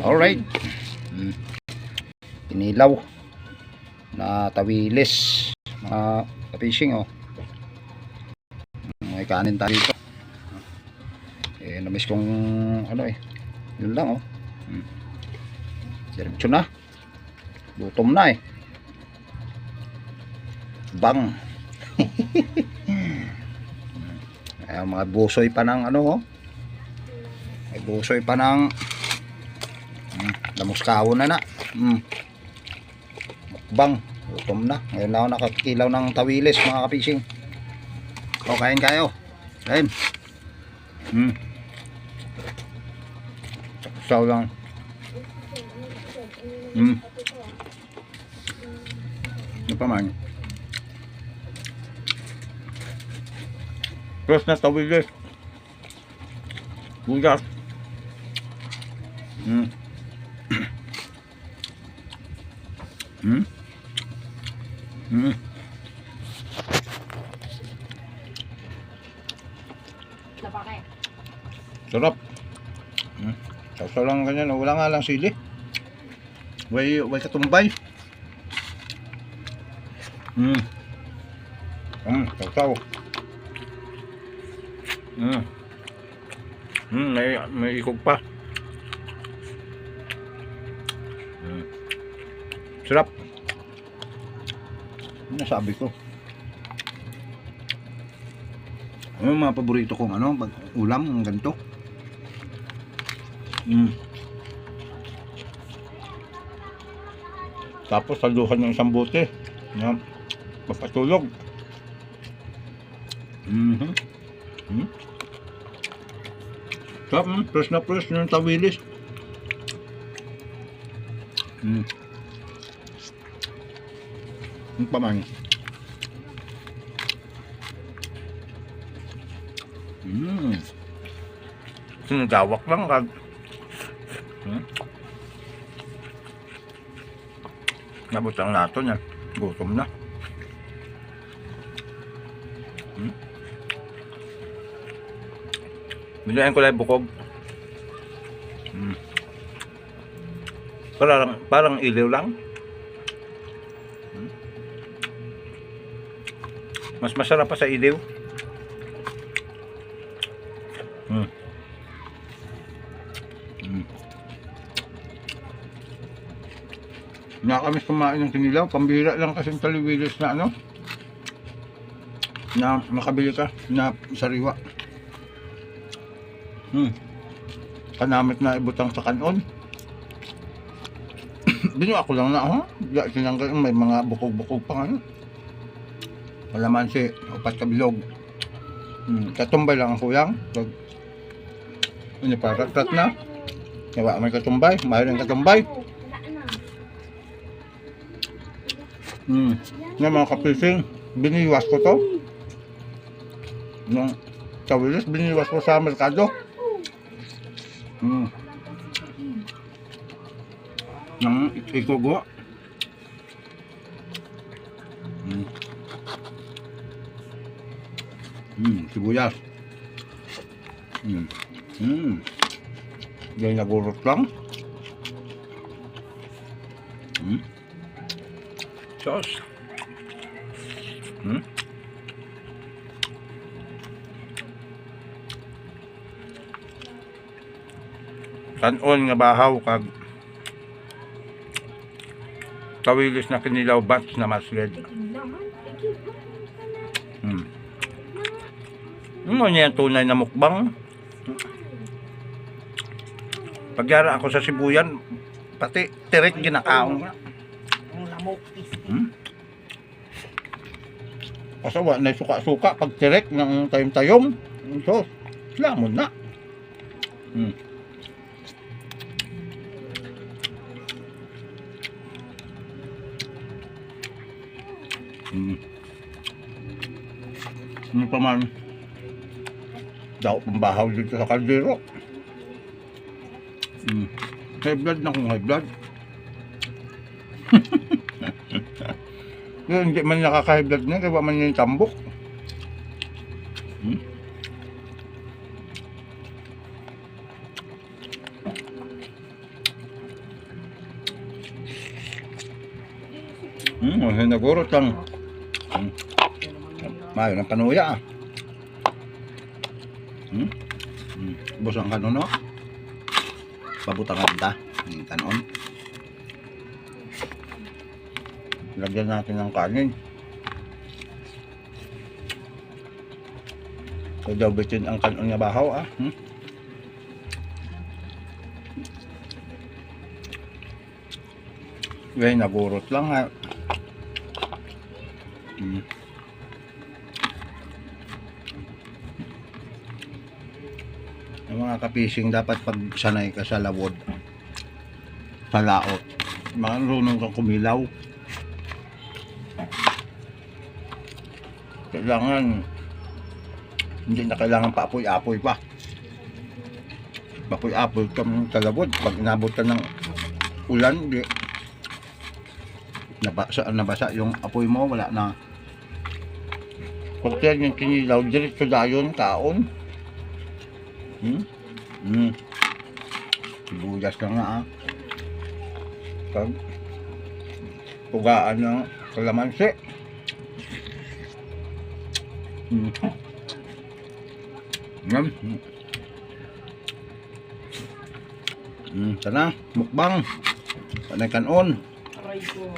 Alright. Inilaw na tawilis mga ka-fishing, oh. May kanin tayo dito. Namiss kong ano yun lang, oh. Diretso na. Gutom na bang. Ayan, mga busoy pa ng ano, oh. May busoy pa ng lamuskaw na bang. Gutom na. Ngayon na ako nakakilaw ng tawilis mga ka-fishing. O, kain kayo. Kain. Saksaw lang. Ano pa man? Plus na tawilis. Bugas. Sarap. Sausaw lang ganyan. Wala nga lang sili. Way katumbay. Sausaw. May ikog pa. Sarap. Nasabi ko. Ano yung mga paborito kong ano, pag ulam ng ganito. Tapos saluhan ng isang bote na mapatulog. Sarap, fresh na fresh yung tawilis. Ang paman. Sinagawak lang kag. Nabot ang nato niya. Gutom na. Binayan ko lang bukog. Parang iliw lang. Mas masarap pa sa iliw. Nakakamiss kumain ng kinilaw. Pambira lang kasi taliwilis na ano, na makabili ka na sariwa. Kanamit na ibutang sa kanon. Binuha ko lang na sinanggal, may mga bukog-bukog pa ano. Malamansi, upat kabilog. Katumbay lang ang kuyang. Ano pa, rat na. Kaya may katumbay, mayroon katumbay. Na mga ka-fishing, biniwas ko to. Nung tawilis, biniwas ko sa merkado. Nang ikugo. Sibuyas. Diyan nagurot lang. Sauce. Kanon nga bahaw kag tawilis na kinilaw bats na masled. Ano niya tunay na mukbang. Pagyara ako sa Sibuyan, pati tirik ginakaon. Kasawa na suka-suka pag tirik ng tayom-tayom. So, lamon na. Ano pa man daw pambahaw dito sa kaldero. High blood na kung high blood. Hindi man nakaka-high blood niya, kaya man yung tambok. Nagurot lang. Mayo ng panuya. Busang kanon, no? Pabutangan ta. Kanon. Lagyan natin ng kanin. So daw bitin ang kanon nga bahaw, ah. Ngayon, nagurot lang, ha. Yung mga kapising, dapat pag sanay ka sa lawod, sa laot, marunong kang kumilaw. Kailangan, hindi na kailangan paapoy-apoy pa. Paapoy-apoy ka sa lawod. Pag inabot ka ng ulan, di, nabasa yung apoy mo, wala na. Pag yan yung kinilaw, diretso dayon, kaon. Sibuyas na nga, ah. Pag pugaan ng kalamansi. Yan. Sana, mukbang. Panay kanon. Aray ko.